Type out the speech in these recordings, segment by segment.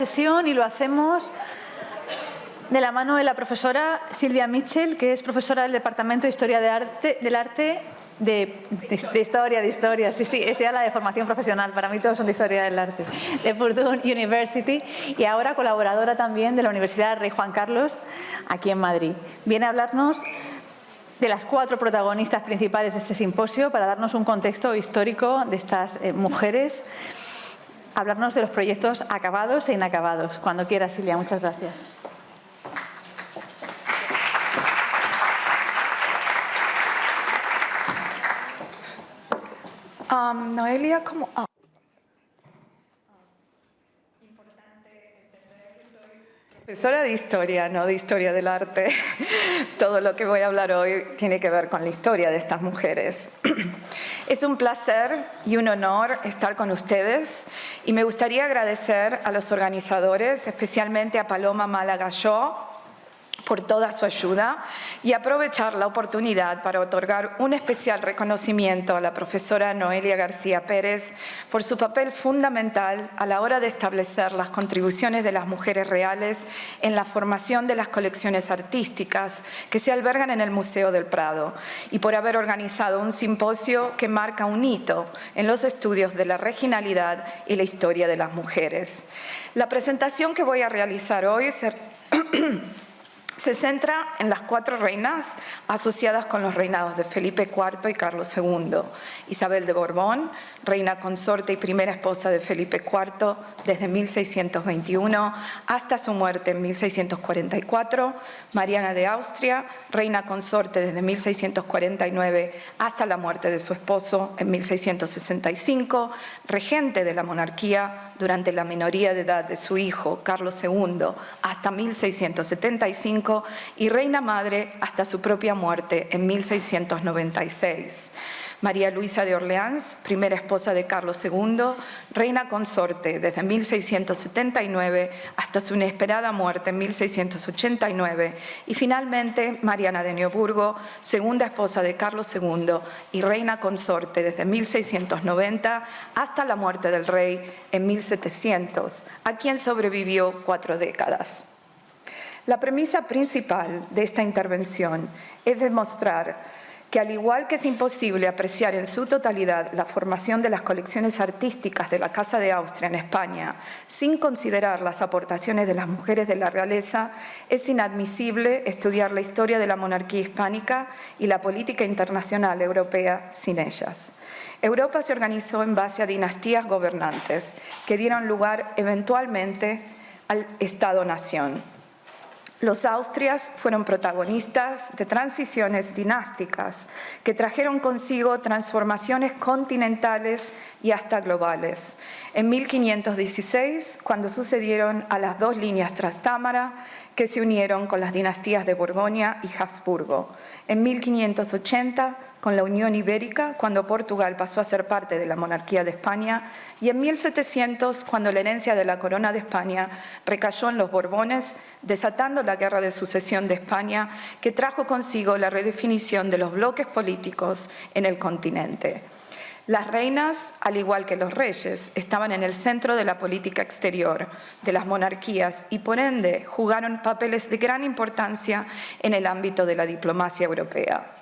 Sesión y lo hacemos de la mano de la profesora Silvia Mitchell, que es profesora del Departamento de Historia del Arte de Historia, sí, esa era la de formación profesional, para mí todos son de Historia del Arte, de Purdue University, y ahora colaboradora también de la Universidad Rey Juan Carlos, aquí en Madrid. Viene a hablarnos de las 4 protagonistas principales de este simposio para darnos un contexto histórico de estas mujeres, hablarnos de los proyectos acabados e inacabados. Cuando quieras, Silvia, muchas gracias. Noelia, ¿cómo? Profesora de historia, no de historia del arte. Todo lo que voy a hablar hoy tiene que ver con la historia de estas mujeres. Es un placer y un honor estar con ustedes y me gustaría agradecer a los organizadores, especialmente a Paloma Malagalló, por toda su ayuda y aprovechar la oportunidad para otorgar un especial reconocimiento a la profesora Noelia García Pérez por su papel fundamental a la hora de establecer las contribuciones de las mujeres reales en la formación de las colecciones artísticas que se albergan en el Museo del Prado y por haber organizado un simposio que marca un hito en los estudios de la regionalidad y la historia de las mujeres. La presentación que voy a realizar hoy se centra en las 4 reinas asociadas con los reinados de Felipe IV y Carlos II. Isabel de Borbón, reina consorte y primera esposa de Felipe IV desde 1621 hasta su muerte en 1644. Mariana de Austria, reina consorte desde 1649 hasta la muerte de su esposo en 1665, regente de la monarquía durante la minoría de edad de su hijo, Carlos II, hasta 1675, y reina madre hasta su propia muerte en 1696. María Luisa de Orleans, primera esposa de Carlos II, reina consorte desde 1679 hasta su inesperada muerte en 1689, y finalmente Mariana de Neoburgo, segunda esposa de Carlos II y reina consorte desde 1690 hasta la muerte del rey en 1700, a quien sobrevivió 4 décadas. La premisa principal de esta intervención es demostrar que, al igual que es imposible apreciar en su totalidad la formación de las colecciones artísticas de la Casa de Austria en España sin considerar las aportaciones de las mujeres de la realeza, es inadmisible estudiar la historia de la monarquía hispánica y la política internacional europea sin ellas. Europa se organizó en base a dinastías gobernantes que dieron lugar eventualmente al Estado-nación. Los Austrias fueron protagonistas de transiciones dinásticas que trajeron consigo transformaciones continentales y hasta globales. En 1516, cuando sucedieron a las 2 líneas Trastámara, que se unieron con las dinastías de Borgoña y Habsburgo. En 1580, con la Unión Ibérica, cuando Portugal pasó a ser parte de la monarquía de España, y en 1700, cuando la herencia de la corona de España recayó en los Borbones, desatando la Guerra de Sucesión de España, que trajo consigo la redefinición de los bloques políticos en el continente. Las reinas, al igual que los reyes, estaban en el centro de la política exterior de las monarquías y, por ende, jugaron papeles de gran importancia en el ámbito de la diplomacia europea.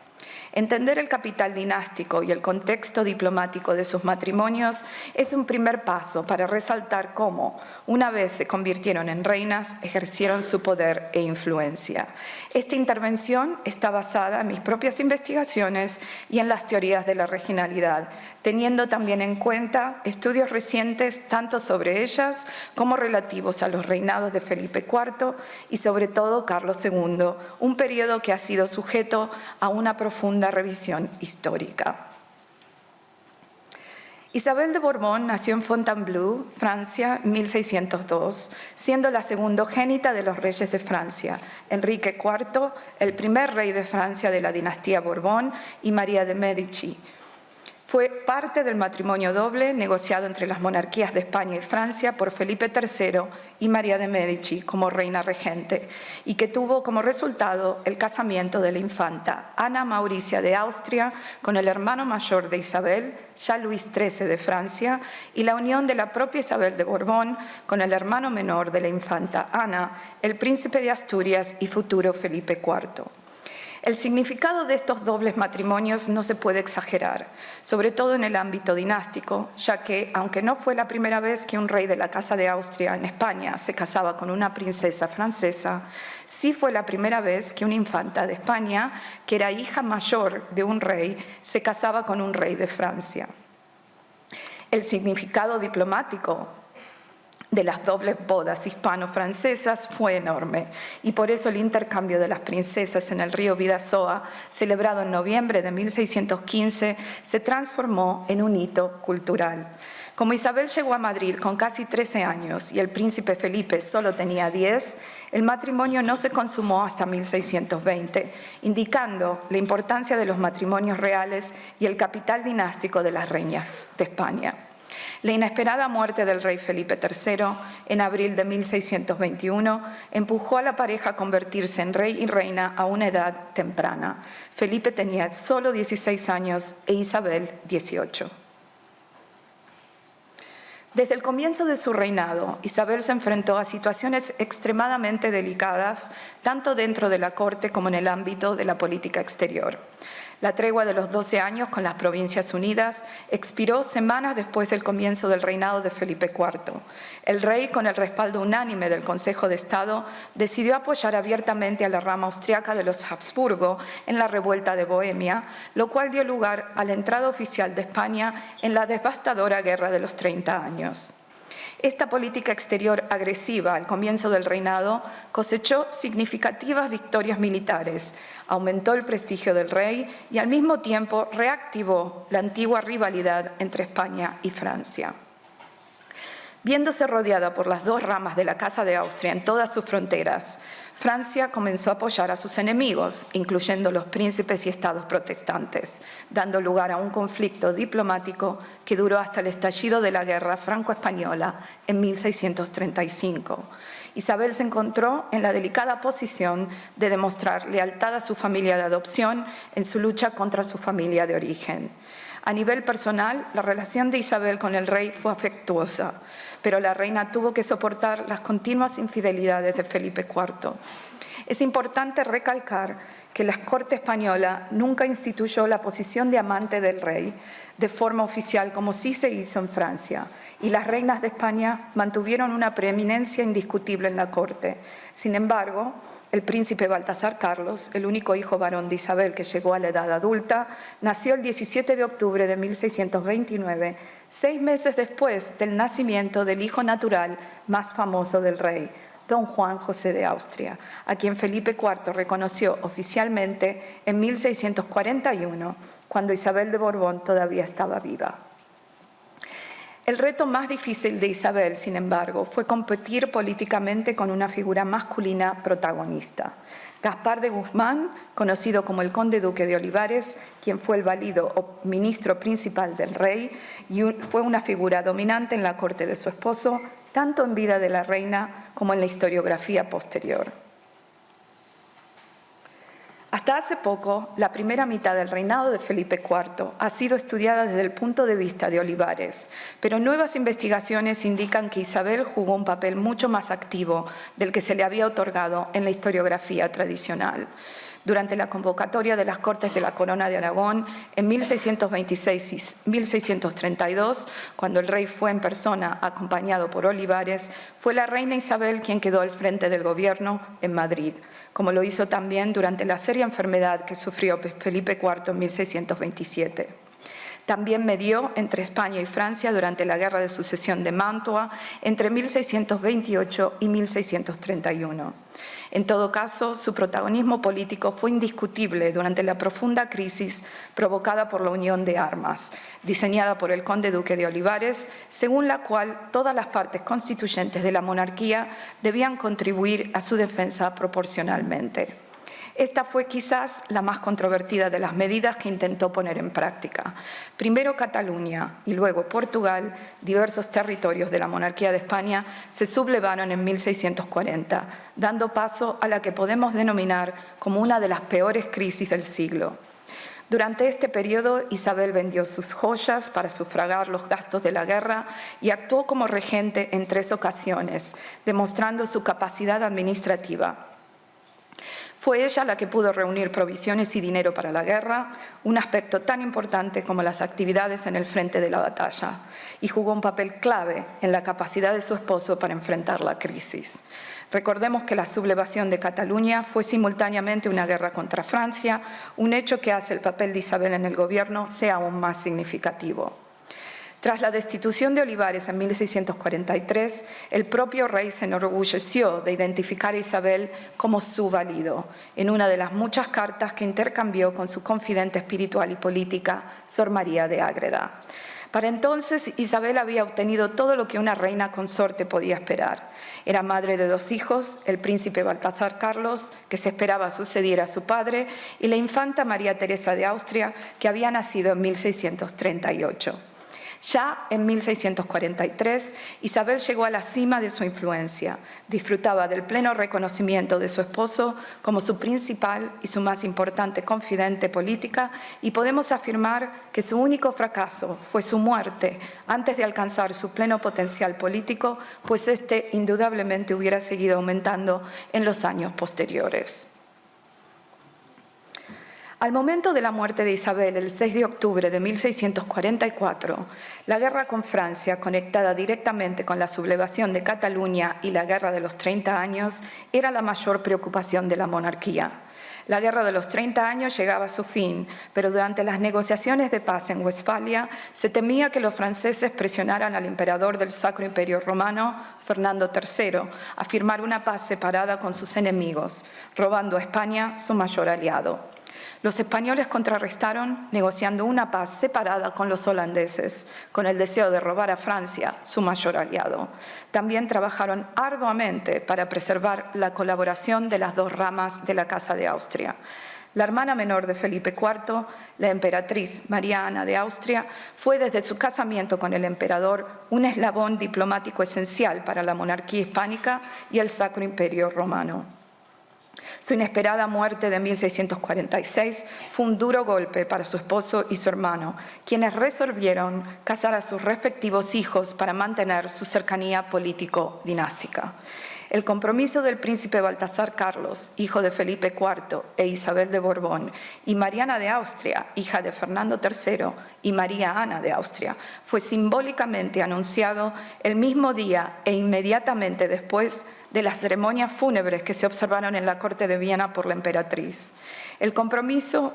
Entender el capital dinástico y el contexto diplomático de sus matrimonios es un primer paso para resaltar cómo, una vez se convirtieron en reinas, ejercieron su poder e influencia. Esta intervención está basada en mis propias investigaciones y en las teorías de la regionalidad, teniendo también en cuenta estudios recientes tanto sobre ellas como relativos a los reinados de Felipe IV y sobre todo Carlos II, un periodo que ha sido sujeto a una profunda revisión histórica. Isabel de Borbón nació en Fontainebleau, Francia, en 1602, siendo la segundogénita de los reyes de Francia, Enrique IV, el primer rey de Francia de la dinastía Borbón, y María de Medici. Fue parte del matrimonio doble negociado entre las monarquías de España y Francia por Felipe III y María de Médici como reina regente, y que tuvo como resultado el casamiento de la infanta Ana Mauricia de Austria con el hermano mayor de Isabel, ya Luis XIII de Francia, y la unión de la propia Isabel de Borbón con el hermano menor de la infanta Ana, el príncipe de Asturias y futuro Felipe IV. El significado de estos dobles matrimonios no se puede exagerar, sobre todo en el ámbito dinástico, ya que, aunque no fue la primera vez que un rey de la Casa de Austria en España se casaba con una princesa francesa, sí fue la primera vez que una infanta de España, que era hija mayor de un rey, se casaba con un rey de Francia. El significado diplomático de las dobles bodas hispano-francesas fue enorme, y por eso el intercambio de las princesas en el río Bidasoa, celebrado en noviembre de 1615, se transformó en un hito cultural. Como Isabel llegó a Madrid con casi 13 años y el príncipe Felipe solo tenía 10, el matrimonio no se consumó hasta 1620, indicando la importancia de los matrimonios reales y el capital dinástico de las reinas de España. La inesperada muerte del rey Felipe III en abril de 1621 empujó a la pareja a convertirse en rey y reina a una edad temprana. Felipe tenía solo 16 años e Isabel 18. Desde el comienzo de su reinado, Isabel se enfrentó a situaciones extremadamente delicadas, tanto dentro de la corte como en el ámbito de la política exterior. La tregua de los 12 años con las Provincias Unidas expiró semanas después del comienzo del reinado de Felipe IV. El rey, con el respaldo unánime del Consejo de Estado, decidió apoyar abiertamente a la rama austriaca de los Habsburgo en la revuelta de Bohemia, lo cual dio lugar a la entrada oficial de España en la devastadora Guerra de los 30 años. Esta política exterior agresiva al comienzo del reinado cosechó significativas victorias militares, aumentó el prestigio del rey y al mismo tiempo reactivó la antigua rivalidad entre España y Francia. Viéndose rodeada por las dos ramas de la Casa de Austria en todas sus fronteras, Francia comenzó a apoyar a sus enemigos, incluyendo los príncipes y estados protestantes, dando lugar a un conflicto diplomático que duró hasta el estallido de la Guerra Franco-Española en 1635. Isabel se encontró en la delicada posición de demostrar lealtad a su familia de adopción en su lucha contra su familia de origen. A nivel personal, la relación de Isabel con el rey fue afectuosa, pero la reina tuvo que soportar las continuas infidelidades de Felipe IV. Es importante recalcar que la corte española nunca instituyó la posición de amante del rey de forma oficial, como sí se hizo en Francia, y las reinas de España mantuvieron una preeminencia indiscutible en la corte. Sin embargo, el príncipe Baltasar Carlos, el único hijo varón de Isabel que llegó a la edad adulta, nació el 17 de octubre de 1629, 6 meses después del nacimiento del hijo natural más famoso del rey, don Juan José de Austria, a quien Felipe IV reconoció oficialmente en 1641, cuando Isabel de Borbón todavía estaba viva. El reto más difícil de Isabel, sin embargo, fue competir políticamente con una figura masculina protagonista. Gaspar de Guzmán, conocido como el conde duque de Olivares, quien fue el valido o ministro principal del rey y fue una figura dominante en la corte de su esposo, tanto en vida de la reina como en la historiografía posterior. Hasta hace poco, la primera mitad del reinado de Felipe IV ha sido estudiada desde el punto de vista de Olivares, pero nuevas investigaciones indican que Isabel jugó un papel mucho más activo del que se le había otorgado en la historiografía tradicional. Durante la convocatoria de las Cortes de la Corona de Aragón en 1626 y 1632, cuando el rey fue en persona acompañado por Olivares, fue la reina Isabel quien quedó al frente del gobierno en Madrid, como lo hizo también durante la seria enfermedad que sufrió Felipe IV en 1627. También medió entre España y Francia durante la Guerra de Sucesión de Mantua entre 1628 y 1631. En todo caso, su protagonismo político fue indiscutible durante la profunda crisis provocada por la Unión de Armas, diseñada por el conde duque de Olivares, según la cual todas las partes constituyentes de la monarquía debían contribuir a su defensa proporcionalmente. Esta fue quizás la más controvertida de las medidas que intentó poner en práctica. Primero Cataluña y luego Portugal, diversos territorios de la monarquía de España, se sublevaron en 1640, dando paso a la que podemos denominar como una de las peores crisis del siglo. Durante este periodo, Isabel vendió sus joyas para sufragar los gastos de la guerra y actuó como regente en 3 ocasiones, demostrando su capacidad administrativa. Fue ella la que pudo reunir provisiones y dinero para la guerra, un aspecto tan importante como las actividades en el frente de la batalla, y jugó un papel clave en la capacidad de su esposo para enfrentar la crisis. Recordemos que la sublevación de Cataluña fue simultáneamente una guerra contra Francia, un hecho que hace el papel de Isabel en el gobierno sea aún más significativo. Tras la destitución de Olivares en 1643, el propio rey se enorgulleció de identificar a Isabel como su valido, en una de las muchas cartas que intercambió con su confidente espiritual y política, Sor María de Ágreda. Para entonces, Isabel había obtenido todo lo que una reina consorte podía esperar. Era madre de 2 hijos, el príncipe Baltasar Carlos, que se esperaba sucediera a su padre, y la infanta María Teresa de Austria, que había nacido en 1638. Ya en 1643, Isabel llegó a la cima de su influencia. Disfrutaba del pleno reconocimiento de su esposo como su principal y su más importante confidente política, y podemos afirmar que su único fracaso fue su muerte antes de alcanzar su pleno potencial político, pues este indudablemente hubiera seguido aumentando en los años posteriores. Al momento de la muerte de Isabel, el 6 de octubre de 1644, la guerra con Francia, conectada directamente con la sublevación de Cataluña y la Guerra de los 30 años, era la mayor preocupación de la monarquía. La Guerra de los 30 años llegaba a su fin, pero durante las negociaciones de paz en Westfalia se temía que los franceses presionaran al emperador del Sacro Imperio Romano, Fernando III, a firmar una paz separada con sus enemigos, robando a España su mayor aliado. Los españoles contrarrestaron negociando una paz separada con los holandeses, con el deseo de robar a Francia, su mayor aliado. También trabajaron arduamente para preservar la colaboración de las 2 ramas de la Casa de Austria. La hermana menor de Felipe IV, la emperatriz María Ana de Austria, fue desde su casamiento con el emperador un eslabón diplomático esencial para la monarquía hispánica y el Sacro Imperio Romano. Su inesperada muerte de 1646 fue un duro golpe para su esposo y su hermano, quienes resolvieron casar a sus respectivos hijos para mantener su cercanía político-dinástica. El compromiso del príncipe Baltasar Carlos, hijo de Felipe IV e Isabel de Borbón, y Mariana de Austria, hija de Fernando III y María Ana de Austria, fue simbólicamente anunciado el mismo día e inmediatamente después de las ceremonias fúnebres que se observaron en la corte de Viena por la emperatriz. El compromiso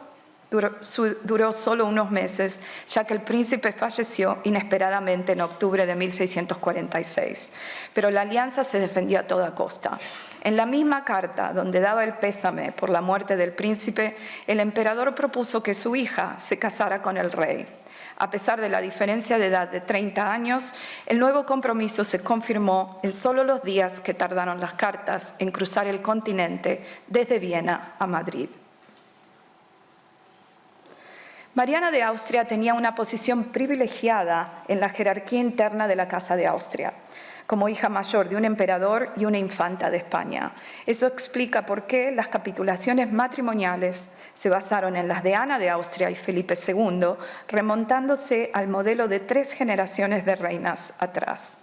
duró solo unos meses, ya que el príncipe falleció inesperadamente en octubre de 1646, pero la alianza se defendió a toda costa. En la misma carta donde daba el pésame por la muerte del príncipe, el emperador propuso que su hija se casara con el rey. A pesar de la diferencia de edad de 30 años, el nuevo compromiso se confirmó en solo los días que tardaron las cartas en cruzar el continente desde Viena a Madrid. Mariana de Austria tenía una posición privilegiada en la jerarquía interna de la Casa de Austria, como hija mayor de un emperador y una infanta de España. Eso explica por qué las capitulaciones matrimoniales se basaron en las de Ana de Austria y Felipe II, remontándose al modelo de 3 generaciones de reinas atrás.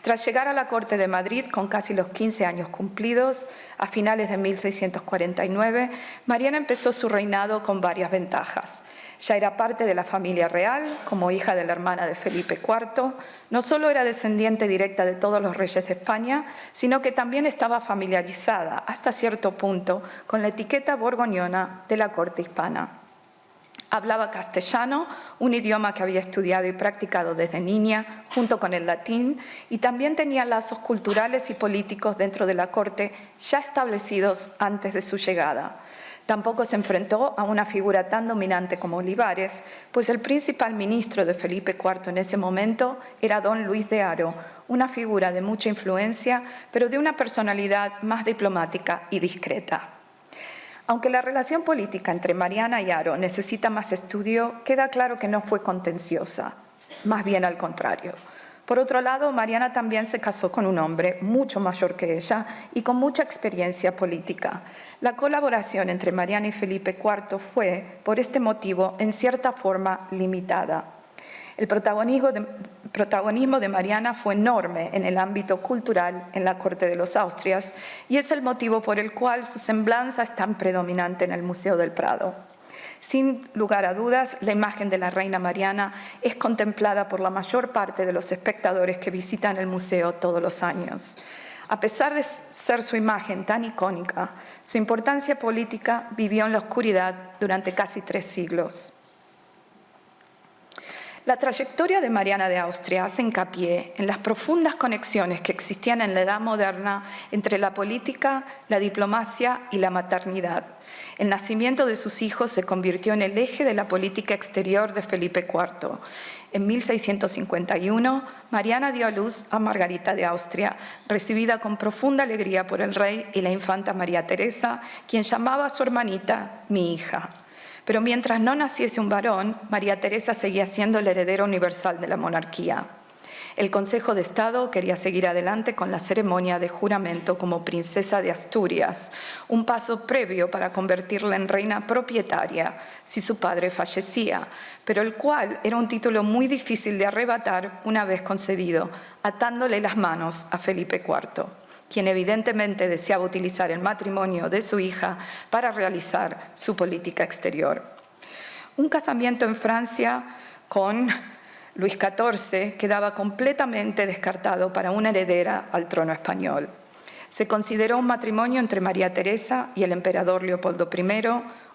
Tras llegar a la corte de Madrid con casi los 15 años cumplidos, a finales de 1649, Mariana empezó su reinado con varias ventajas. Ya era parte de la familia real, como hija de la hermana de Felipe IV, no solo era descendiente directa de todos los reyes de España, sino que también estaba familiarizada, hasta cierto punto, con la etiqueta borgoñona de la corte hispana. Hablaba castellano, un idioma que había estudiado y practicado desde niña, junto con el latín, y también tenía lazos culturales y políticos dentro de la corte ya establecidos antes de su llegada. Tampoco se enfrentó a una figura tan dominante como Olivares, pues el principal ministro de Felipe IV en ese momento era don Luis de Haro, una figura de mucha influencia, pero de una personalidad más diplomática y discreta. Aunque la relación política entre Mariana y Haro necesita más estudio, queda claro que no fue contenciosa, más bien al contrario. Por otro lado, Mariana también se casó con un hombre mucho mayor que ella y con mucha experiencia política. La colaboración entre Mariana y Felipe IV fue, por este motivo, en cierta forma limitada. El protagonismo de Mariana fue enorme en el ámbito cultural en la corte de los Austrias y es el motivo por el cual su semblanza es tan predominante en el Museo del Prado. Sin lugar a dudas, la imagen de la reina Mariana es contemplada por la mayor parte de los espectadores que visitan el museo todos los años. A pesar de ser su imagen tan icónica, su importancia política vivió en la oscuridad durante casi 3 siglos. La trayectoria de Mariana de Austria hace hincapié en las profundas conexiones que existían en la Edad Moderna entre la política, la diplomacia y la maternidad. El nacimiento de sus hijos se convirtió en el eje de la política exterior de Felipe IV. En 1651, Mariana dio a luz a Margarita de Austria, recibida con profunda alegría por el rey y la infanta María Teresa, quien llamaba a su hermanita mi hija. Pero mientras no naciese un varón, María Teresa seguía siendo la heredera universal de la monarquía. El Consejo de Estado quería seguir adelante con la ceremonia de juramento como princesa de Asturias, un paso previo para convertirla en reina propietaria si su padre fallecía, pero el cual era un título muy difícil de arrebatar una vez concedido, atándole las manos a Felipe IV, quien evidentemente deseaba utilizar el matrimonio de su hija para realizar su política exterior. Un casamiento en Francia con Luis XIV quedaba completamente descartado para una heredera al trono español. Se consideró un matrimonio entre María Teresa y el emperador Leopoldo I,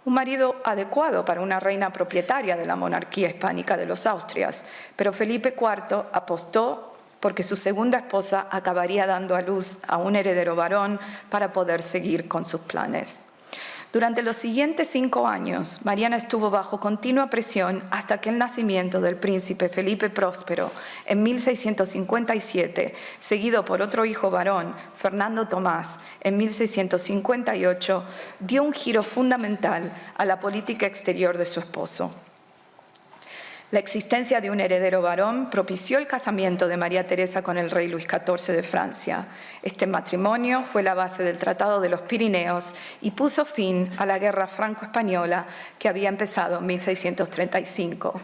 un marido adecuado para una reina propietaria de la monarquía hispánica de los Austrias, pero Felipe IV apostó porque su segunda esposa acabaría dando a luz a un heredero varón para poder seguir con sus planes. Durante los siguientes 5 años, Mariana estuvo bajo continua presión hasta que el nacimiento del príncipe Felipe Próspero en 1657, seguido por otro hijo varón, Fernando Tomás, en 1658, dio un giro fundamental a la política exterior de su esposo. La existencia de un heredero varón propició el casamiento de María Teresa con el rey Luis XIV de Francia. Este matrimonio fue la base del Tratado de los Pirineos y puso fin a la guerra franco-española que había empezado en 1635.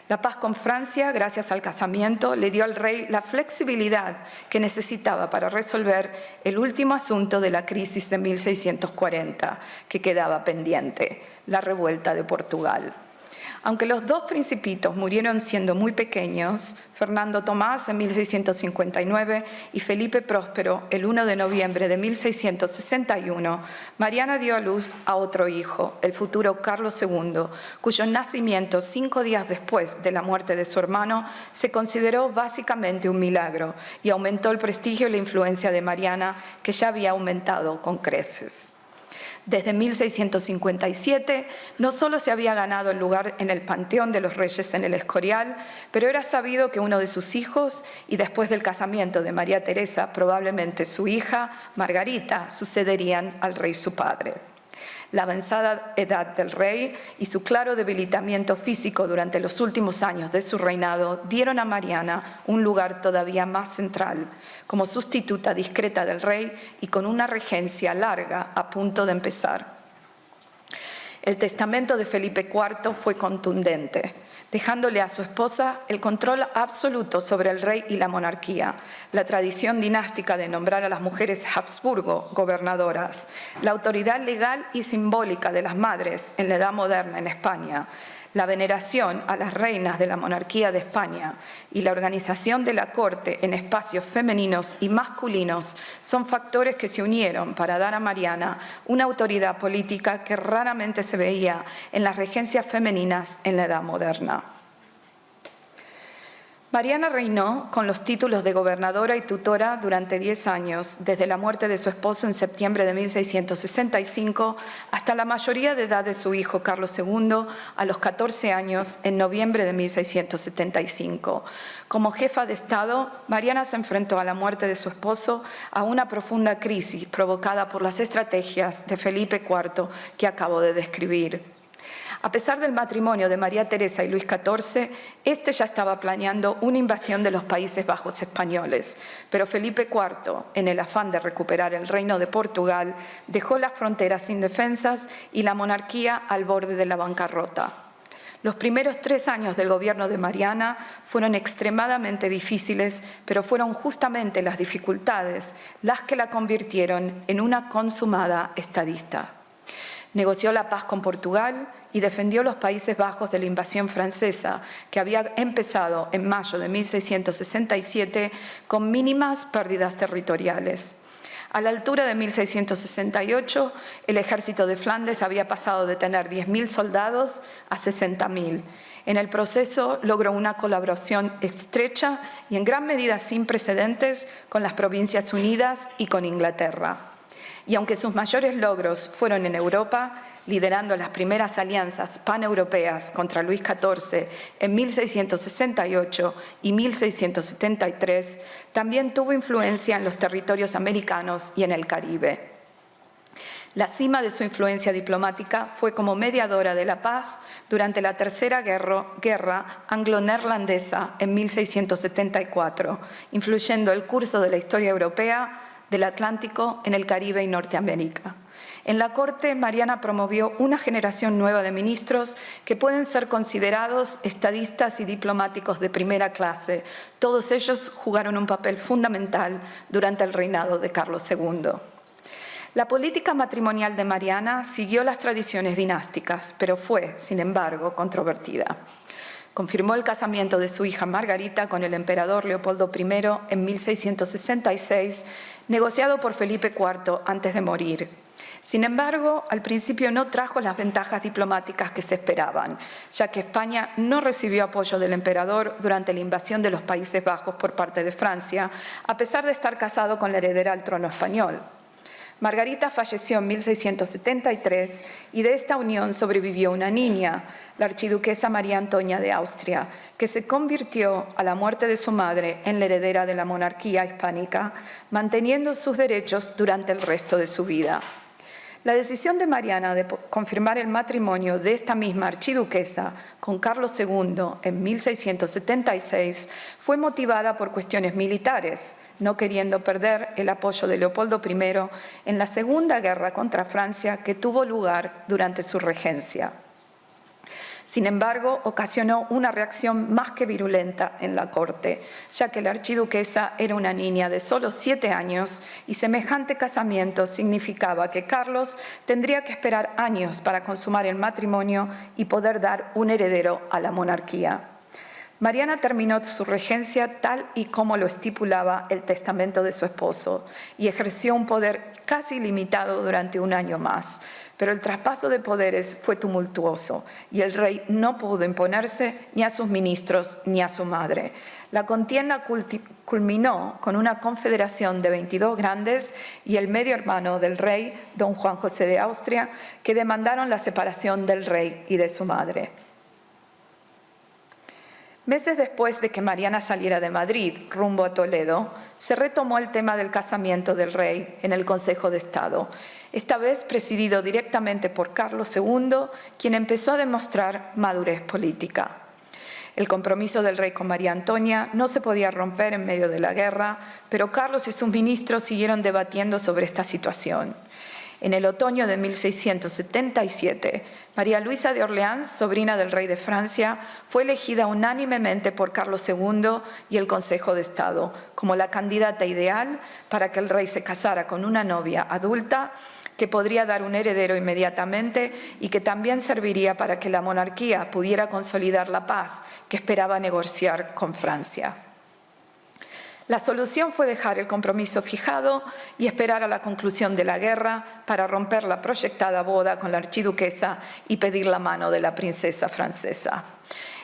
La paz con Francia, gracias al casamiento, le dio al rey la flexibilidad que necesitaba para resolver el último asunto de la crisis de 1640, que quedaba pendiente, la revuelta de Portugal. Aunque los 2 principitos murieron siendo muy pequeños, Fernando Tomás en 1659 y Felipe Próspero el 1 de noviembre de 1661, Mariana dio a luz a otro hijo, el futuro Carlos II, cuyo nacimiento 5 días después de la muerte de su hermano se consideró básicamente un milagro y aumentó el prestigio y la influencia de Mariana, que ya había aumentado con creces. Desde 1657 no solo se había ganado el lugar en el Panteón de los Reyes en el Escorial, pero era sabido que uno de sus hijos, y después del casamiento de María Teresa, probablemente su hija, Margarita, sucederían al rey su padre. La avanzada edad del rey y su claro debilitamiento físico durante los últimos años de su reinado dieron a Mariana un lugar todavía más central, como sustituta discreta del rey y con una regencia larga a punto de empezar. El testamento de Felipe IV fue contundente, dejándole a su esposa el control absoluto sobre el rey y la monarquía, la tradición dinástica de nombrar a las mujeres Habsburgo gobernadoras, la autoridad legal y simbólica de las madres en la Edad Moderna en España, la veneración a las reinas de la monarquía de España y la organización de la corte en espacios femeninos y masculinos son factores que se unieron para dar a Mariana una autoridad política que raramente se veía en las regencias femeninas en la Edad Moderna. Mariana reinó con los títulos de gobernadora y tutora durante 10 años, desde la muerte de su esposo en septiembre de 1665 hasta la mayoría de edad de su hijo Carlos II a los 14 años en noviembre de 1675. Como jefa de Estado, Mariana se enfrentó a la muerte de su esposo a una profunda crisis provocada por las estrategias de Felipe IV que acabo de describir. A pesar del matrimonio de María Teresa y Luis XIV, este ya estaba planeando una invasión de los Países Bajos españoles, pero Felipe IV, en el afán de recuperar el reino de Portugal, dejó las fronteras sin defensas y la monarquía al borde de la bancarrota. Los primeros 3 años del gobierno de Mariana fueron extremadamente difíciles, pero fueron justamente las dificultades las que la convirtieron en una consumada estadista. Negoció la paz con Portugal y defendió los Países Bajos de la invasión francesa, que había empezado en mayo de 1667 con mínimas pérdidas territoriales. A la altura de 1668, el ejército de Flandes había pasado de tener 10.000 soldados a 60.000. En el proceso logró una colaboración estrecha y en gran medida sin precedentes con las Provincias Unidas y con Inglaterra. Y aunque sus mayores logros fueron en Europa, liderando las primeras alianzas paneuropeas contra Luis XIV en 1668 y 1673, también tuvo influencia en los territorios americanos y en el Caribe. La cima de su influencia diplomática fue como mediadora de la paz durante la Tercera Guerra Anglo-Neerlandesa en 1674, influyendo el curso de la historia europea del Atlántico en el Caribe y Norteamérica. En la Corte, Mariana promovió una generación nueva de ministros que pueden ser considerados estadistas y diplomáticos de primera clase. Todos ellos jugaron un papel fundamental durante el reinado de Carlos II. La política matrimonial de Mariana siguió las tradiciones dinásticas, pero fue, sin embargo, controvertida. Confirmó el casamiento de su hija Margarita con el emperador Leopoldo I en 1666, negociado por Felipe IV antes de morir. Sin embargo, al principio no trajo las ventajas diplomáticas que se esperaban, ya que España no recibió apoyo del emperador durante la invasión de los Países Bajos por parte de Francia, a pesar de estar casado con la heredera al trono español. Margarita falleció en 1673 y de esta unión sobrevivió una niña, la archiduquesa María Antonia de Austria, que se convirtió a la muerte de su madre en la heredera de la monarquía hispánica, manteniendo sus derechos durante el resto de su vida. La decisión de Mariana de confirmar el matrimonio de esta misma archiduquesa con Carlos II en 1676 fue motivada por cuestiones militares, no queriendo perder el apoyo de Leopoldo I en la Segunda Guerra contra Francia que tuvo lugar durante su regencia. Sin embargo, ocasionó una reacción más que virulenta en la corte, ya que la archiduquesa era una niña de solo 7 años y semejante casamiento significaba que Carlos tendría que esperar años para consumar el matrimonio y poder dar un heredero a la monarquía. Mariana terminó su regencia tal y como lo estipulaba el testamento de su esposo y ejerció un poder casi ilimitado durante 1 año más. Pero el traspaso de poderes fue tumultuoso y el rey no pudo imponerse ni a sus ministros ni a su madre. La contienda culminó con una confederación de 22 grandes y el medio hermano del rey, don Juan José de Austria, que demandaron la separación del rey y de su madre. Meses después de que Mariana saliera de Madrid rumbo a Toledo, se retomó el tema del casamiento del rey en el Consejo de Estado, esta vez presidido directamente por Carlos II, quien empezó a demostrar madurez política. El compromiso del rey con María Antonia no se podía romper en medio de la guerra, pero Carlos y sus ministros siguieron debatiendo sobre esta situación. En el otoño de 1677, María Luisa de Orleans, sobrina del rey de Francia, fue elegida unánimemente por Carlos II y el Consejo de Estado como la candidata ideal para que el rey se casara con una novia adulta que podría dar un heredero inmediatamente y que también serviría para que la monarquía pudiera consolidar la paz que esperaba negociar con Francia. La solución fue dejar el compromiso fijado y esperar a la conclusión de la guerra para romper la proyectada boda con la archiduquesa y pedir la mano de la princesa francesa.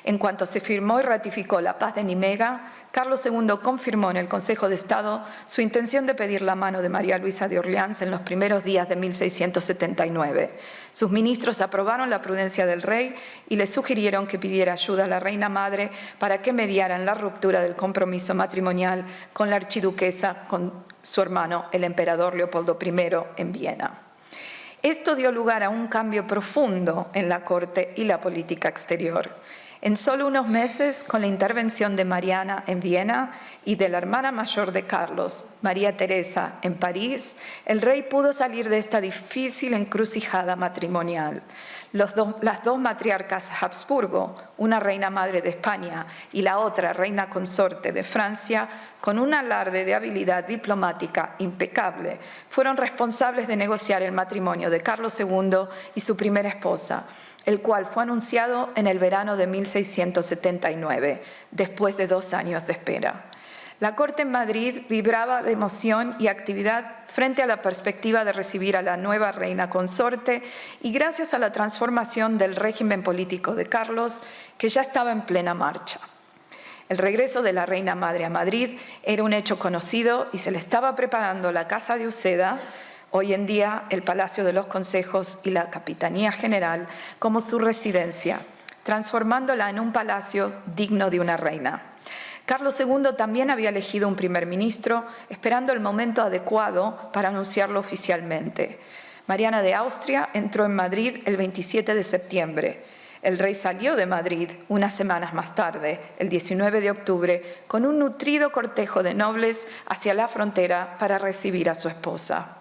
En cuanto se firmó y ratificó la paz de Nimega, Carlos II confirmó en el Consejo de Estado su intención de pedir la mano de María Luisa de Orleans en los primeros días de 1679. Sus ministros aprobaron la prudencia del rey y le sugirieron que pidiera ayuda a la reina madre para que mediara en la ruptura del compromiso matrimonial con la archiduquesa, con su hermano, el emperador Leopoldo I, en Viena. Esto dio lugar a un cambio profundo en la corte y la política exterior. En solo unos meses, con la intervención de Mariana en Viena y de la hermana mayor de Carlos, María Teresa, en París, el rey pudo salir de esta difícil encrucijada matrimonial. Las dos matriarcas Habsburgo, una reina madre de España y la otra reina consorte de Francia, con un alarde de habilidad diplomática impecable, fueron responsables de negociar el matrimonio de Carlos II y su primera esposa, el cual fue anunciado en el verano de 1679, después de 2 años de espera. La corte en Madrid vibraba de emoción y actividad frente a la perspectiva de recibir a la nueva reina consorte y gracias a la transformación del régimen político de Carlos, que ya estaba en plena marcha. El regreso de la reina madre a Madrid era un hecho conocido y se le estaba preparando la Casa de Uceda, hoy en día el Palacio de los Consejos y la Capitanía General, como su residencia, transformándola en un palacio digno de una reina. Carlos II también había elegido un primer ministro, esperando el momento adecuado para anunciarlo oficialmente. Mariana de Austria entró en Madrid el 27 de septiembre. El rey salió de Madrid unas semanas más tarde, el 19 de octubre, con un nutrido cortejo de nobles hacia la frontera para recibir a su esposa.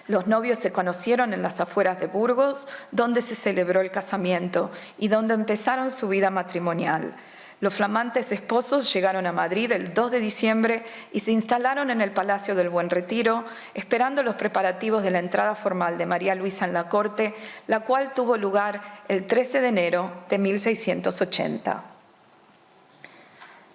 Los novios se conocieron en las afueras de Burgos, donde se celebró el casamiento y donde empezaron su vida matrimonial. Los flamantes esposos llegaron a Madrid el 2 de diciembre y se instalaron en el Palacio del Buen Retiro, esperando los preparativos de la entrada formal de María Luisa en la corte, la cual tuvo lugar el 13 de enero de 1680.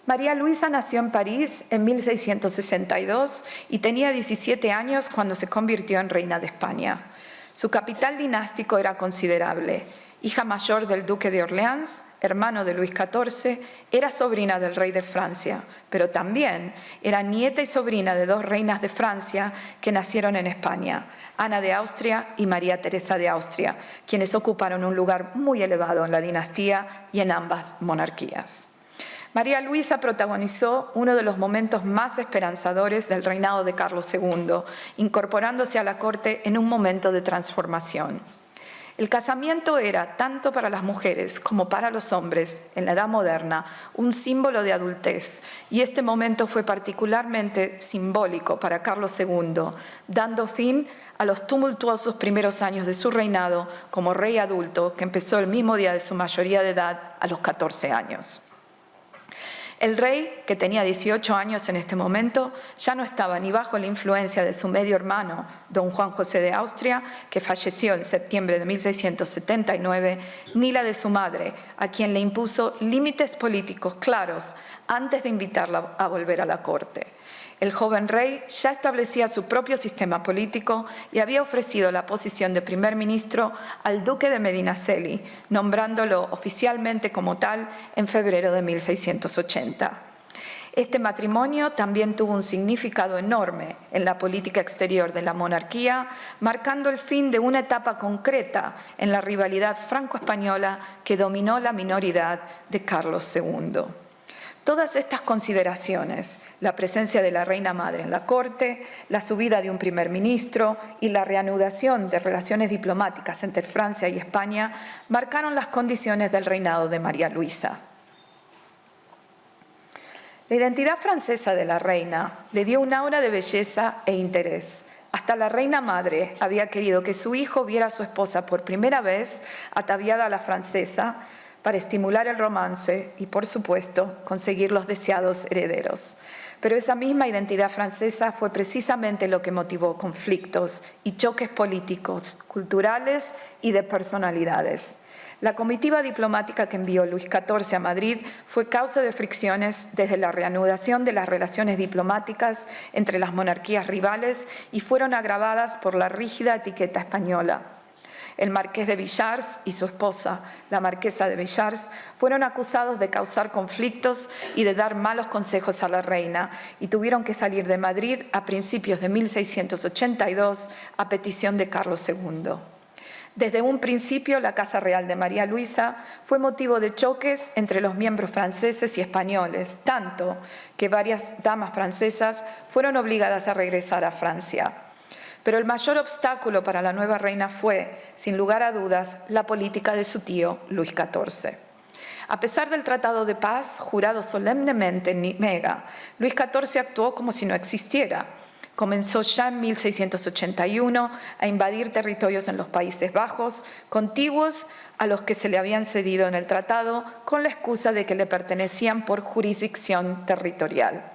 María Luisa nació en París en 1662 y tenía 17 años cuando se convirtió en reina de España. Su capital dinástico era considerable. Hija mayor del duque de Orleans, hermano de Luis XIV, era sobrina del rey de Francia, pero también era nieta y sobrina de 2 reinas de Francia que nacieron en España, Ana de Austria y María Teresa de Austria, quienes ocuparon un lugar muy elevado en la dinastía y en ambas monarquías. María Luisa protagonizó uno de los momentos más esperanzadores del reinado de Carlos II, incorporándose a la corte en un momento de transformación. El casamiento era, tanto para las mujeres como para los hombres, en la Edad Moderna, un símbolo de adultez, y este momento fue particularmente simbólico para Carlos II, dando fin a los tumultuosos primeros años de su reinado como rey adulto, que empezó el mismo día de su mayoría de edad, a los 14 años. El rey, que tenía 18 años en este momento, ya no estaba ni bajo la influencia de su medio hermano, don Juan José de Austria, que falleció en septiembre de 1679, ni la de su madre, a quien le impuso límites políticos claros antes de invitarla a volver a la corte. El joven rey ya establecía su propio sistema político y había ofrecido la posición de primer ministro al duque de Medinaceli, nombrándolo oficialmente como tal en febrero de 1680. Este matrimonio también tuvo un significado enorme en la política exterior de la monarquía, marcando el fin de una etapa concreta en la rivalidad franco-española que dominó la minoridad de Carlos II. Todas estas consideraciones, la presencia de la reina madre en la corte, la subida de un primer ministro y la reanudación de relaciones diplomáticas entre Francia y España, marcaron las condiciones del reinado de María Luisa. La identidad francesa de la reina le dio un aura de belleza e interés. Hasta la reina madre había querido que su hijo viera a su esposa por primera vez ataviada a la francesa, para estimular el romance y, por supuesto, conseguir los deseados herederos. Pero esa misma identidad francesa fue precisamente lo que motivó conflictos y choques políticos, culturales y de personalidades. La comitiva diplomática que envió Luis XIV a Madrid fue causa de fricciones desde la reanudación de las relaciones diplomáticas entre las monarquías rivales y fueron agravadas por la rígida etiqueta española. El marqués de Villars y su esposa, la marquesa de Villars, fueron acusados de causar conflictos y de dar malos consejos a la reina y tuvieron que salir de Madrid a principios de 1682 a petición de Carlos II. Desde un principio, la Casa Real de María Luisa fue motivo de choques entre los miembros franceses y españoles, tanto que varias damas francesas fueron obligadas a regresar a Francia. Pero el mayor obstáculo para la nueva reina fue, sin lugar a dudas, la política de su tío Luis XIV. A pesar del Tratado de Paz, jurado solemnemente en Nimega, Luis XIV actuó como si no existiera. Comenzó ya en 1681 a invadir territorios en los Países Bajos, contiguos a los que se le habían cedido en el tratado, con la excusa de que le pertenecían por jurisdicción territorial.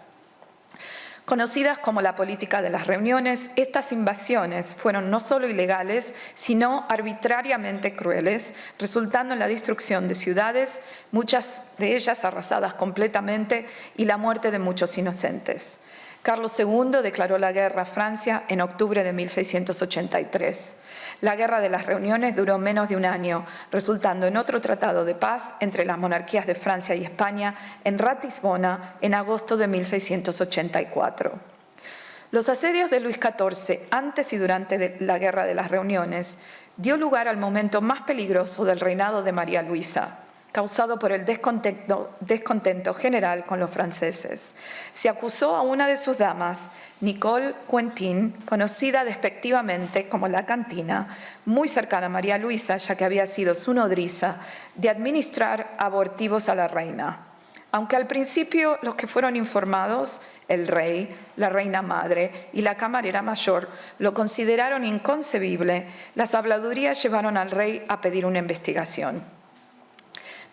Conocidas como la política de las reuniones, estas invasiones fueron no solo ilegales, sino arbitrariamente crueles, resultando en la destrucción de ciudades, muchas de ellas arrasadas completamente, y la muerte de muchos inocentes. Carlos II declaró la guerra a Francia en octubre de 1683. La Guerra de las Reuniones duró menos de un año, resultando en otro tratado de paz entre las monarquías de Francia y España en Ratisbona en agosto de 1684. Los asedios de Luis XIV, antes y durante la Guerra de las Reuniones, dio lugar al momento más peligroso del reinado de María Luisa, causado por el descontento general con los franceses. Se acusó a una de sus damas, Nicole Quentin, conocida despectivamente como la Cantina, muy cercana a María Luisa, ya que había sido su nodriza, de administrar abortivos a la reina. Aunque al principio los que fueron informados, el rey, la reina madre y la camarera mayor, lo consideraron inconcebible, las habladurías llevaron al rey a pedir una investigación.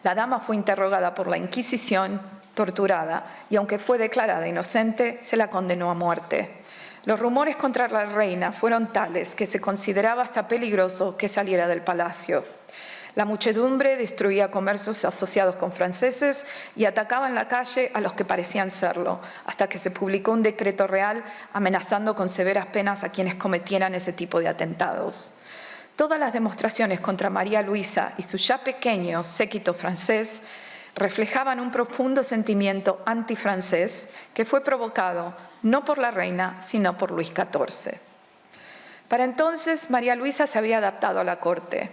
La dama fue interrogada por la Inquisición, torturada, y aunque fue declarada inocente, se la condenó a muerte. Los rumores contra la reina fueron tales que se consideraba hasta peligroso que saliera del palacio. La muchedumbre destruía comercios asociados con franceses y atacaba en la calle a los que parecían serlo, hasta que se publicó un decreto real amenazando con severas penas a quienes cometieran ese tipo de atentados. Todas las demostraciones contra María Luisa y su ya pequeño séquito francés reflejaban un profundo sentimiento antifrancés que fue provocado no por la reina, sino por Luis XIV. Para entonces, María Luisa se había adaptado a la corte.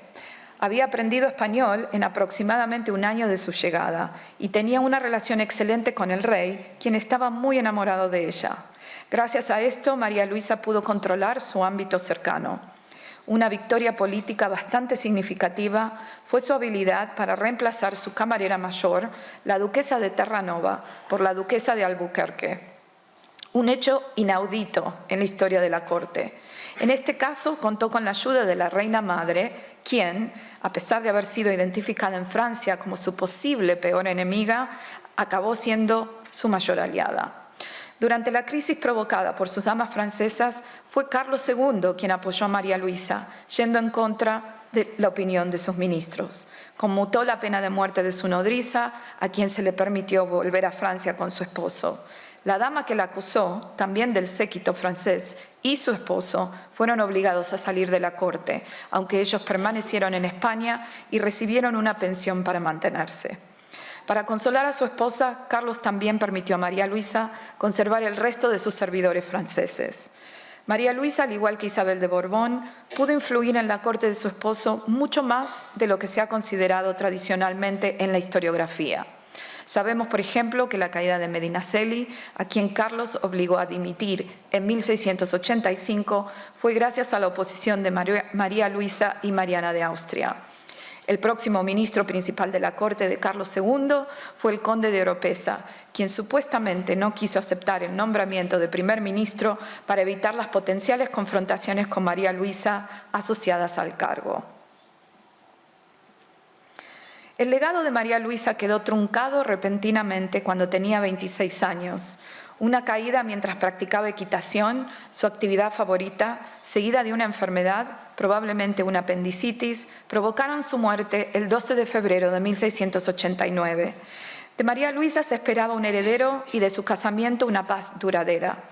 Había aprendido español en aproximadamente un año de su llegada y tenía una relación excelente con el rey, quien estaba muy enamorado de ella. Gracias a esto, María Luisa pudo controlar su ámbito cercano. Una victoria política bastante significativa fue su habilidad para reemplazar su camarera mayor, la duquesa de Terranova, por la duquesa de Albuquerque. Un hecho inaudito en la historia de la corte. En este caso, contó con la ayuda de la reina madre, quien, a pesar de haber sido identificada en Francia como su posible peor enemiga, acabó siendo su mayor aliada. Durante la crisis provocada por sus damas francesas, fue Carlos II quien apoyó a María Luisa, yendo en contra de la opinión de sus ministros. Conmutó la pena de muerte de su nodriza, a quien se le permitió volver a Francia con su esposo. La dama que la acusó, también del séquito francés, y su esposo fueron obligados a salir de la corte, aunque ellos permanecieron en España y recibieron una pensión para mantenerse. Para consolar a su esposa, Carlos también permitió a María Luisa conservar el resto de sus servidores franceses. María Luisa, al igual que Isabel de Borbón, pudo influir en la corte de su esposo mucho más de lo que se ha considerado tradicionalmente en la historiografía. Sabemos, por ejemplo, que la caída de Medinaceli, a quien Carlos obligó a dimitir en 1685, fue gracias a la oposición de María Luisa y Mariana de Austria. El próximo ministro principal de la corte de Carlos II fue el conde de Oropesa, quien supuestamente no quiso aceptar el nombramiento de primer ministro para evitar las potenciales confrontaciones con María Luisa asociadas al cargo. El legado de María Luisa quedó truncado repentinamente cuando tenía 26 años. Una caída mientras practicaba equitación, su actividad favorita, seguida de una enfermedad, probablemente una apendicitis, provocaron su muerte el 12 de febrero de 1689. De María Luisa se esperaba un heredero y de su casamiento una paz duradera.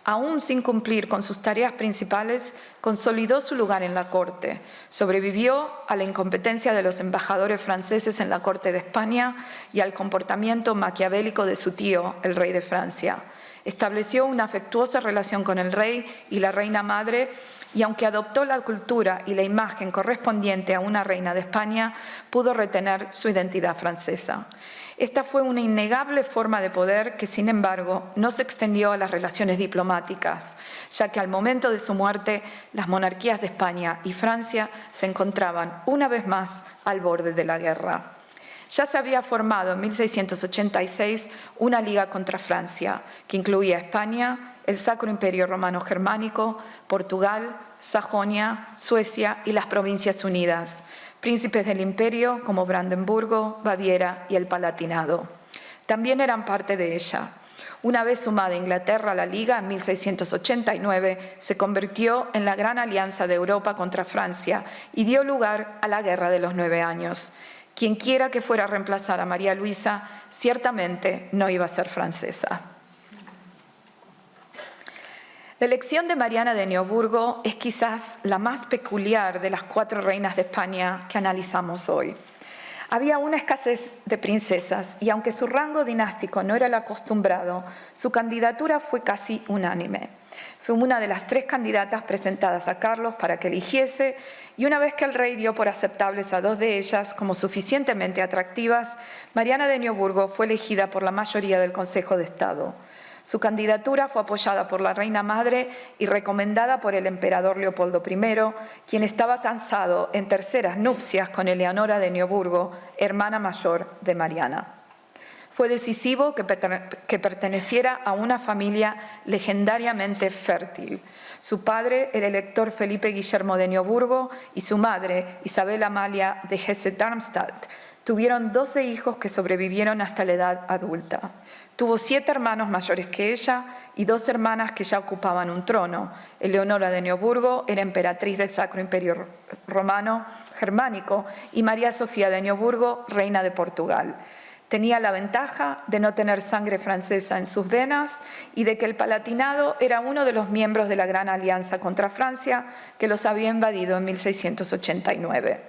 Aún sin cumplir con sus tareas principales, consolidó su lugar en la corte. Sobrevivió a la incompetencia de los embajadores franceses en la corte de España y al comportamiento maquiavélico de su tío, el rey de Francia. Estableció una afectuosa relación con el rey y la reina madre, y aunque adoptó la cultura y la imagen correspondiente a una reina de España, pudo retener su identidad francesa. Esta fue una innegable forma de poder que, sin embargo, no se extendió a las relaciones diplomáticas, ya que al momento de su muerte, las monarquías de España y Francia se encontraban una vez más al borde de la guerra. Ya se había formado en 1686 una liga contra Francia, que incluía a España, el Sacro Imperio Romano Germánico, Portugal, Sajonia, Suecia y las Provincias Unidas, príncipes del imperio como Brandenburgo, Baviera y el Palatinado. También eran parte de ella. Una vez sumada Inglaterra a la Liga en 1689, se convirtió en la gran alianza de Europa contra Francia y dio lugar a la Guerra de los 9 Años. Quienquiera que fuera a reemplazar a María Luisa, ciertamente no iba a ser francesa. La elección de Mariana de Neoburgo es quizás la más peculiar de las 4 reinas de España que analizamos hoy. Había una escasez de princesas y aunque su rango dinástico no era el acostumbrado, su candidatura fue casi unánime. Fue una de las 3 candidatas presentadas a Carlos para que eligiese, y una vez que el rey dio por aceptables a 2 de ellas como suficientemente atractivas, Mariana de Neoburgo fue elegida por la mayoría del Consejo de Estado. Su candidatura fue apoyada por la reina madre y recomendada por el emperador Leopoldo I, quien estaba casado en terceras nupcias con Eleonora de Neoburgo, hermana mayor de Mariana. Fue decisivo que perteneciera a una familia legendariamente fértil. Su padre, el elector Felipe Guillermo de Neoburgo, y su madre, Isabel Amalia de Hesse-Darmstadt, tuvieron 12 hijos que sobrevivieron hasta la edad adulta. Tuvo 7 hermanos mayores que ella y 2 hermanas que ya ocupaban un trono. Eleonora de Neoburgo era emperatriz del Sacro Imperio Romano Germánico y María Sofía de Neoburgo, reina de Portugal. Tenía la ventaja de no tener sangre francesa en sus venas y de que el Palatinado era uno de los miembros de la Gran Alianza contra Francia que los había invadido en 1689.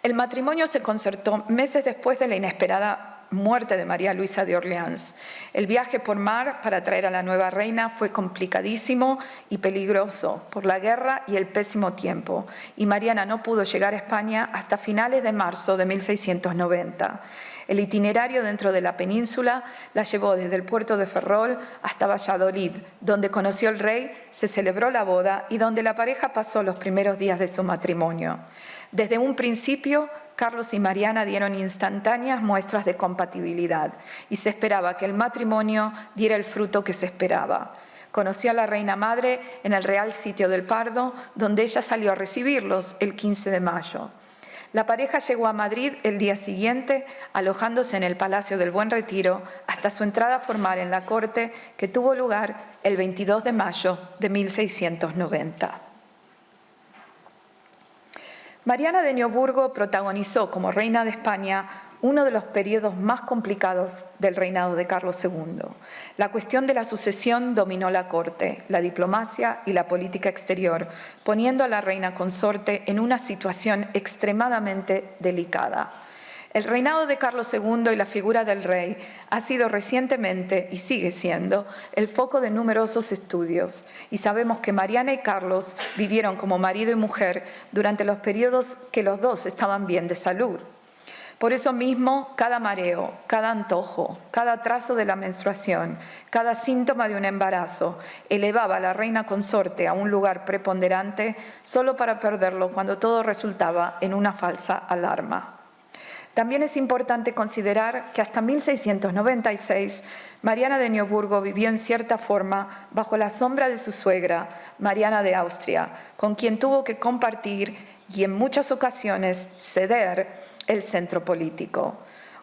El matrimonio se concertó meses después de la inesperada muerte de María Luisa de Orleans. El viaje por mar para traer a la nueva reina fue complicadísimo y peligroso por la guerra y el pésimo tiempo, y Mariana no pudo llegar a España hasta finales de marzo de 1690. El itinerario dentro de la península la llevó desde el puerto de Ferrol hasta Valladolid, donde conoció al rey, se celebró la boda y donde la pareja pasó los primeros días de su matrimonio. Desde un principio, Carlos y Mariana dieron instantáneas muestras de compatibilidad y se esperaba que el matrimonio diera el fruto que se esperaba. Conoció a la reina madre en el Real Sitio del Pardo, donde ella salió a recibirlos el 15 de mayo. La pareja llegó a Madrid el día siguiente, alojándose en el Palacio del Buen Retiro hasta su entrada formal en la corte, que tuvo lugar el 22 de mayo de 1690. Mariana de Neoburgo protagonizó como reina de España uno de los periodos más complicados del reinado de Carlos II. La cuestión de la sucesión dominó la corte, la diplomacia y la política exterior, poniendo a la reina consorte en una situación extremadamente delicada. El reinado de Carlos II y la figura del rey ha sido recientemente, y sigue siendo, el foco de numerosos estudios. Y sabemos que Mariana y Carlos vivieron como marido y mujer durante los periodos que los dos estaban bien de salud. Por eso mismo, cada mareo, cada antojo, cada trazo de la menstruación, cada síntoma de un embarazo elevaba a la reina consorte a un lugar preponderante solo para perderlo cuando todo resultaba en una falsa alarma. También es importante considerar que hasta 1696 Mariana de Neoburgo vivió en cierta forma bajo la sombra de su suegra, Mariana de Austria, con quien tuvo que compartir y en muchas ocasiones ceder el centro político.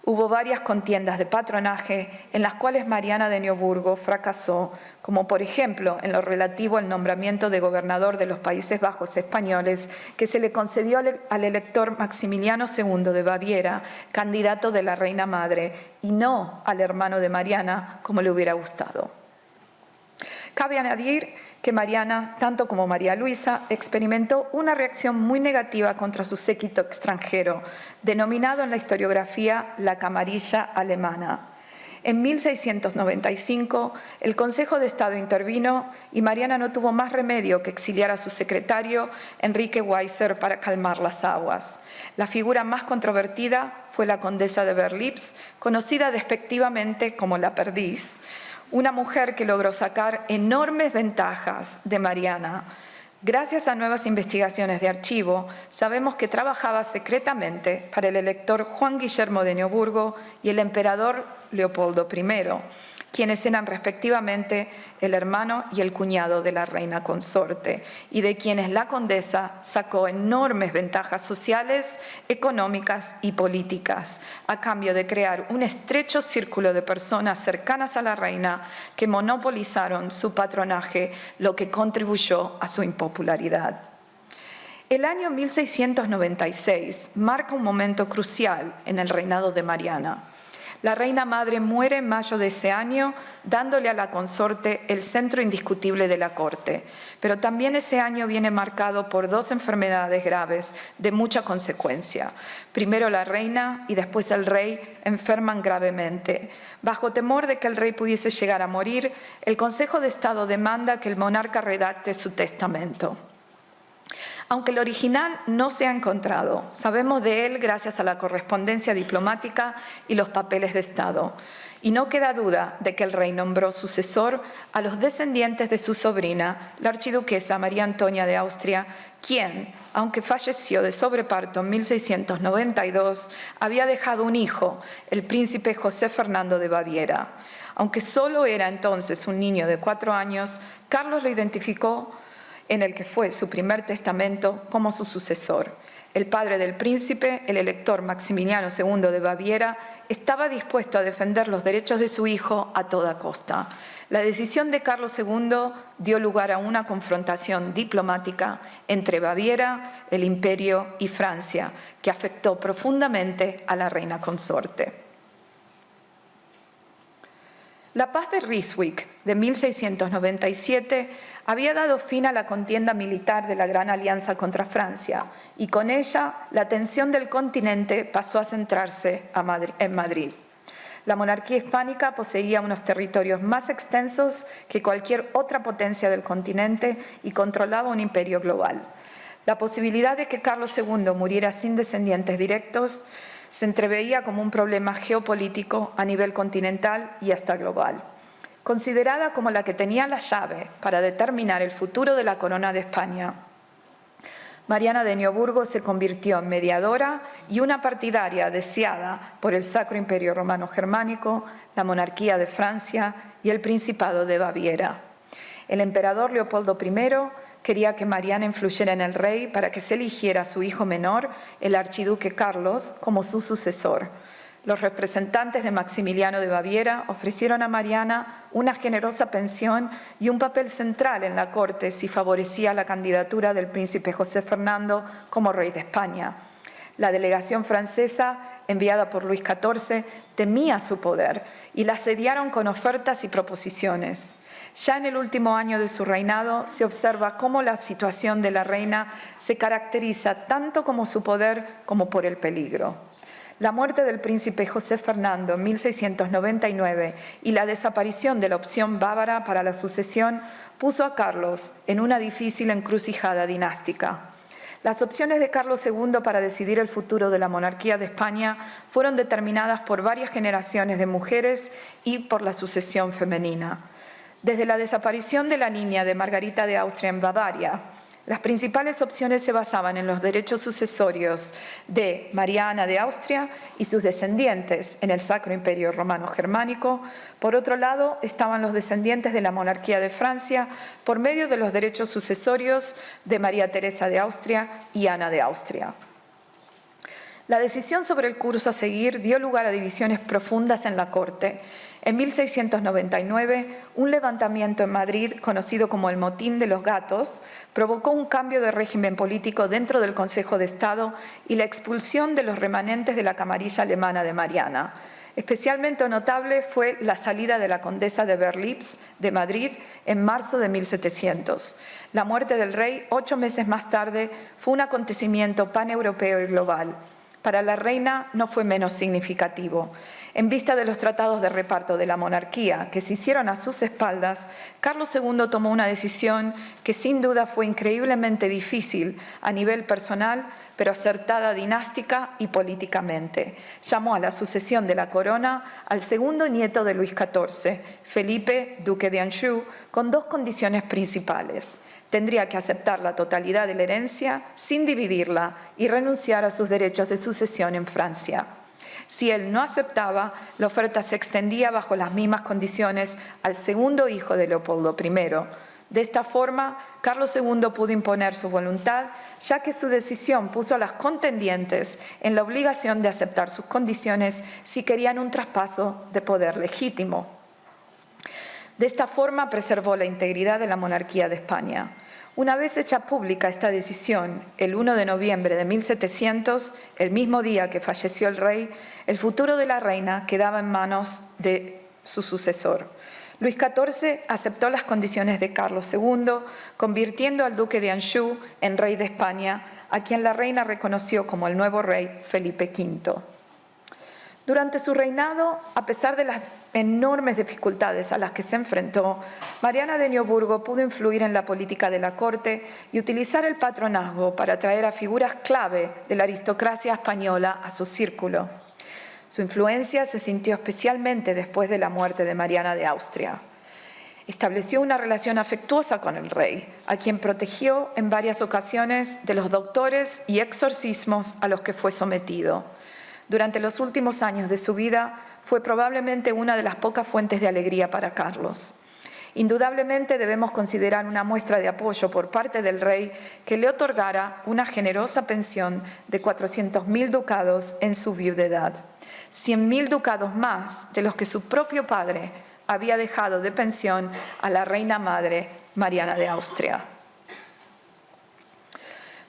Hubo varias contiendas de patronaje en las cuales Mariana de Neoburgo fracasó, como por ejemplo en lo relativo al nombramiento de gobernador de los Países Bajos españoles que se le concedió al elector Maximiliano II de Baviera, candidato de la reina madre, y no al hermano de Mariana como le hubiera gustado. Cabe añadir que Mariana, tanto como María Luisa, experimentó una reacción muy negativa contra su séquito extranjero, denominado en la historiografía la camarilla alemana. En 1695, el Consejo de Estado intervino y Mariana no tuvo más remedio que exiliar a su secretario, Enrique Weiser, para calmar las aguas. La figura más controvertida fue la condesa de Berlitz, conocida despectivamente como la Perdiz, una mujer que logró sacar enormes ventajas de Mariana. Gracias a nuevas investigaciones de archivo, sabemos que trabajaba secretamente para el elector Juan Guillermo de Neoburgo y el emperador Leopoldo I, quienes eran respectivamente el hermano y el cuñado de la reina consorte, y de quienes la condesa sacó enormes ventajas sociales, económicas y políticas, a cambio de crear un estrecho círculo de personas cercanas a la reina que monopolizaron su patronaje, lo que contribuyó a su impopularidad. El año 1696 marca un momento crucial en el reinado de Mariana. La reina madre muere en mayo de ese año, dándole a la consorte el centro indiscutible de la corte. Pero también ese año viene marcado por dos enfermedades graves de mucha consecuencia. Primero la reina y después el rey enferman gravemente. Bajo temor de que el rey pudiese llegar a morir, el Consejo de Estado demanda que el monarca redacte su testamento. Aunque el original no se ha encontrado, sabemos de él gracias a la correspondencia diplomática y los papeles de Estado. Y no queda duda de que el rey nombró sucesor a los descendientes de su sobrina, la archiduquesa María Antonia de Austria, quien, aunque falleció de sobreparto en 1692, había dejado un hijo, el príncipe José Fernando de Baviera. Aunque solo era entonces un niño de 4 años, Carlos lo identificó en el que fue su primer testamento como su sucesor. El padre del príncipe, el elector Maximiliano II de Baviera, estaba dispuesto a defender los derechos de su hijo a toda costa. La decisión de Carlos II dio lugar a una confrontación diplomática entre Baviera, el Imperio y Francia, que afectó profundamente a la reina consorte. La paz de Ryswick de 1697 había dado fin a la contienda militar de la Gran Alianza contra Francia y con ella la atención del continente pasó a centrarse en Madrid. La monarquía hispánica poseía unos territorios más extensos que cualquier otra potencia del continente y controlaba un imperio global. La posibilidad de que Carlos II muriera sin descendientes directos se entreveía como un problema geopolítico a nivel continental y hasta global. Considerada como la que tenía la llave para determinar el futuro de la corona de España, Mariana de Neoburgo se convirtió en mediadora y una partidaria deseada por el Sacro Imperio Romano Germánico, la monarquía de Francia y el Principado de Baviera. El emperador Leopoldo I quería que Mariana influyera en el rey para que se eligiera a su hijo menor, el archiduque Carlos, como su sucesor. Los representantes de Maximiliano de Baviera ofrecieron a Mariana una generosa pensión y un papel central en la corte si favorecía la candidatura del príncipe José Fernando como rey de España. La delegación francesa, enviada por Luis XIV, temía su poder y la asediaron con ofertas y proposiciones. Ya en el último año de su reinado se observa cómo la situación de la reina se caracteriza tanto como su poder como por el peligro. La muerte del príncipe José Fernando en 1699 y la desaparición de la opción bávara para la sucesión puso a Carlos en una difícil encrucijada dinástica. Las opciones de Carlos II para decidir el futuro de la monarquía de España fueron determinadas por varias generaciones de mujeres y por la sucesión femenina. Desde la desaparición de la niña de Margarita de Austria en Bavaria, las principales opciones se basaban en los derechos sucesorios de María Ana de Austria y sus descendientes en el Sacro Imperio Romano Germánico. Por otro lado, estaban los descendientes de la monarquía de Francia por medio de los derechos sucesorios de María Teresa de Austria y Ana de Austria. La decisión sobre el curso a seguir dio lugar a divisiones profundas en la corte. En 1699, un levantamiento en Madrid, conocido como el Motín de los Gatos, provocó un cambio de régimen político dentro del Consejo de Estado y la expulsión de los remanentes de la camarilla alemana de Mariana. Especialmente notable fue la salida de la condesa de Berlitz de Madrid en marzo de 1700. La muerte del rey, 8 meses más tarde, fue un acontecimiento paneuropeo y global. Para la reina no fue menos significativo. En vista de los tratados de reparto de la monarquía que se hicieron a sus espaldas, Carlos II tomó una decisión que sin duda fue increíblemente difícil a nivel personal, pero acertada dinástica y políticamente. Llamó a la sucesión de la corona al segundo nieto de Luis XIV, Felipe, duque de Anjou, con 2 condiciones principales. Tendría que aceptar la totalidad de la herencia sin dividirla y renunciar a sus derechos de sucesión en Francia. Si él no aceptaba, la oferta se extendía bajo las mismas condiciones al segundo hijo de Leopoldo I. De esta forma, Carlos II pudo imponer su voluntad, ya que su decisión puso a las contendientes en la obligación de aceptar sus condiciones si querían un traspaso de poder legítimo. De esta forma preservó la integridad de la monarquía de España. Una vez hecha pública esta decisión, el 1 de noviembre de 1700, el mismo día que falleció el rey, el futuro de la reina quedaba en manos de su sucesor. Luis XIV aceptó las condiciones de Carlos II, convirtiendo al duque de Anjou en rey de España, a quien la reina reconoció como el nuevo rey Felipe V. Durante su reinado, a pesar de las enormes dificultades a las que se enfrentó, Mariana de Neoburgo pudo influir en la política de la corte y utilizar el patronazgo para atraer a figuras clave de la aristocracia española a su círculo. Su influencia se sintió especialmente después de la muerte de Mariana de Austria. Estableció una relación afectuosa con el rey, a quien protegió en varias ocasiones de los doctores y exorcismos a los que fue sometido. Durante los últimos años de su vida, fue probablemente una de las pocas fuentes de alegría para Carlos. Indudablemente debemos considerar una muestra de apoyo por parte del rey que le otorgara una generosa pensión de 400.000 ducados en su viudedad, 100.000 ducados más de los que su propio padre había dejado de pensión a la reina madre Mariana de Austria.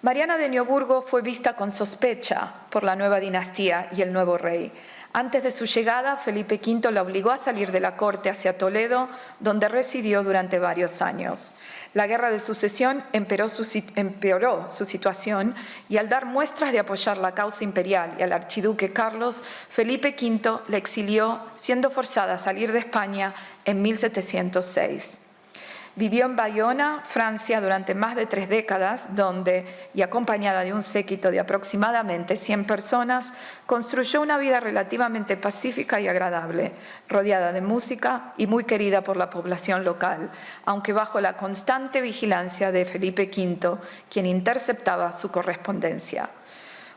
Mariana de Neoburgo fue vista con sospecha por la nueva dinastía y el nuevo rey. Antes de su llegada, Felipe V la obligó a salir de la corte hacia Toledo, donde residió durante varios años. La guerra de sucesión empeoró su situación y al dar muestras de apoyar la causa imperial y al archiduque Carlos, Felipe V la exilió, siendo forzada a salir de España en 1706. Vivió en Bayona, Francia, durante más de 3 décadas, donde, y acompañada de un séquito de aproximadamente 100 personas, construyó una vida relativamente pacífica y agradable, rodeada de música y muy querida por la población local, aunque bajo la constante vigilancia de Felipe V, quien interceptaba su correspondencia.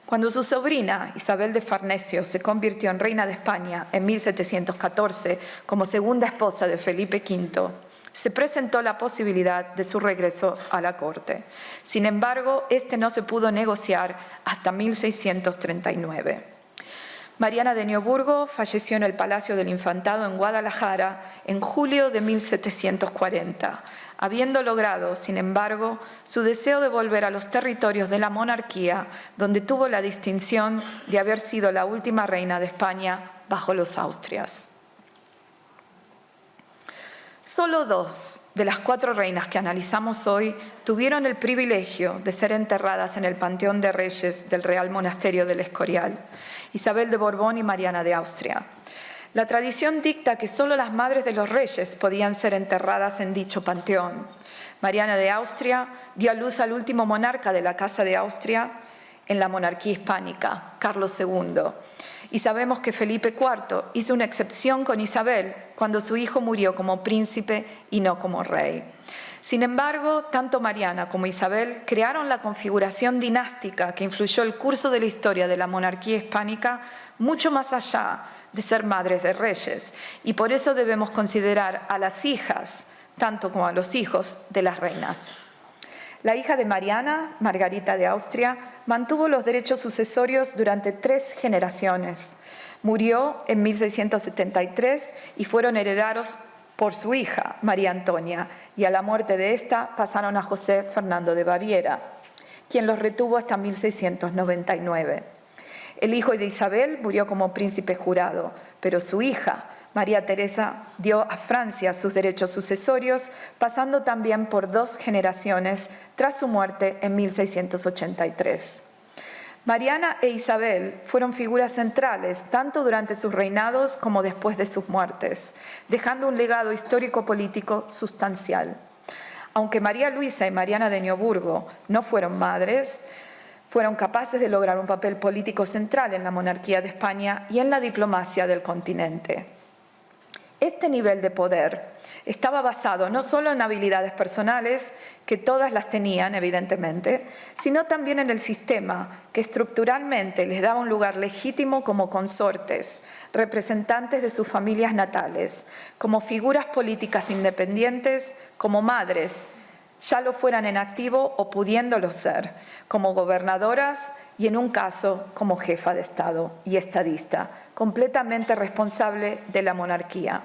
Cuando su sobrina, Isabel de Farnesio, se convirtió en reina de España en 1714 como segunda esposa de Felipe V, se presentó la posibilidad de su regreso a la corte. Sin embargo, este no se pudo negociar hasta 1639. Mariana de Neoburgo falleció en el Palacio del Infantado en Guadalajara en julio de 1740, habiendo logrado, sin embargo, su deseo de volver a los territorios de la monarquía, donde tuvo la distinción de haber sido la última reina de España bajo los Austrias. Solo 2 de las 4 reinas que analizamos hoy tuvieron el privilegio de ser enterradas en el Panteón de Reyes del Real Monasterio del Escorial, Isabel de Borbón y Mariana de Austria. La tradición dicta que solo las madres de los reyes podían ser enterradas en dicho panteón. Mariana de Austria dio a luz al último monarca de la Casa de Austria en la monarquía hispánica, Carlos II. Y sabemos que Felipe IV hizo una excepción con Isabel cuando su hijo murió como príncipe y no como rey. Sin embargo, tanto Mariana como Isabel crearon la configuración dinástica que influyó el curso de la historia de la monarquía hispánica mucho más allá de ser madres de reyes. Y por eso debemos considerar a las hijas, tanto como a los hijos de las reinas. La hija de Mariana, Margarita de Austria, mantuvo los derechos sucesorios durante 3 generaciones. Murió en 1673 y fueron heredados por su hija, María Antonia, y a la muerte de esta pasaron a José Fernando de Baviera, quien los retuvo hasta 1699. El hijo de Isabel murió como príncipe jurado, pero su hija, María Teresa, dio a Francia sus derechos sucesorios, pasando también por 2 generaciones tras su muerte en 1683. Mariana e Isabel fueron figuras centrales tanto durante sus reinados como después de sus muertes, dejando un legado histórico-político sustancial. Aunque María Luisa y Mariana de Neoburgo no fueron madres, fueron capaces de lograr un papel político central en la monarquía de España y en la diplomacia del continente. Este nivel de poder estaba basado no solo en habilidades personales, que todas las tenían evidentemente, sino también en el sistema, que estructuralmente les daba un lugar legítimo como consortes, representantes de sus familias natales, como figuras políticas independientes, como madres, ya lo fueran en activo o pudiéndolo ser, como gobernadoras y en un caso como jefa de Estado y estadista, completamente responsable de la monarquía.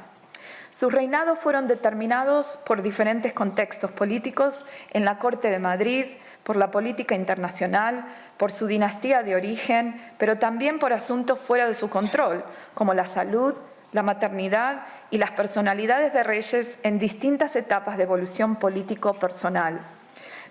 Sus reinados fueron determinados por diferentes contextos políticos en la Corte de Madrid, por la política internacional, por su dinastía de origen, pero también por asuntos fuera de su control, como la salud, la maternidad y las personalidades de reyes en distintas etapas de evolución político-personal.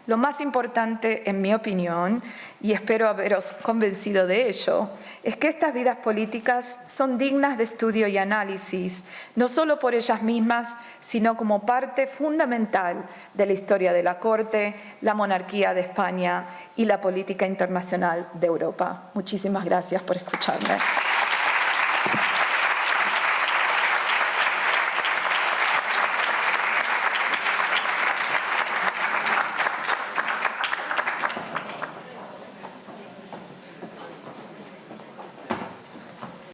Lo más importante, en mi opinión, y espero haberos convencido de ello, es que estas vidas políticas son dignas de estudio y análisis, no solo por ellas mismas, sino como parte fundamental de la historia de la Corte, la monarquía de España y la política internacional de Europa. Muchísimas gracias por escucharme.